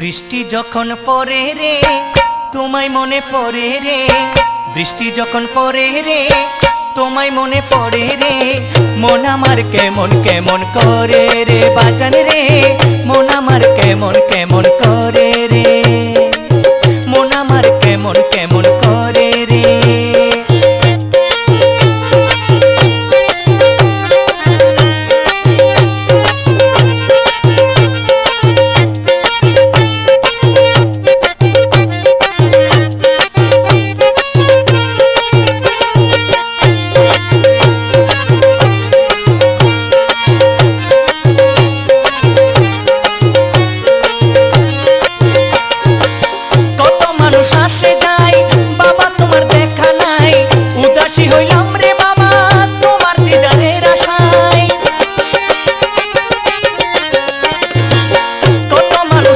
বৃষ্টি যখন পড়ে রে তোমায় মনে পড়ে রে, বৃষ্টি যখন পড়ে রে তোমায় মনে পড়ে রে, মন আমার কেমন কেমন করে রে বাজান রে, মন আমার কেমন কেমন করে রে, মন আমার কেমন কেমন করে রে।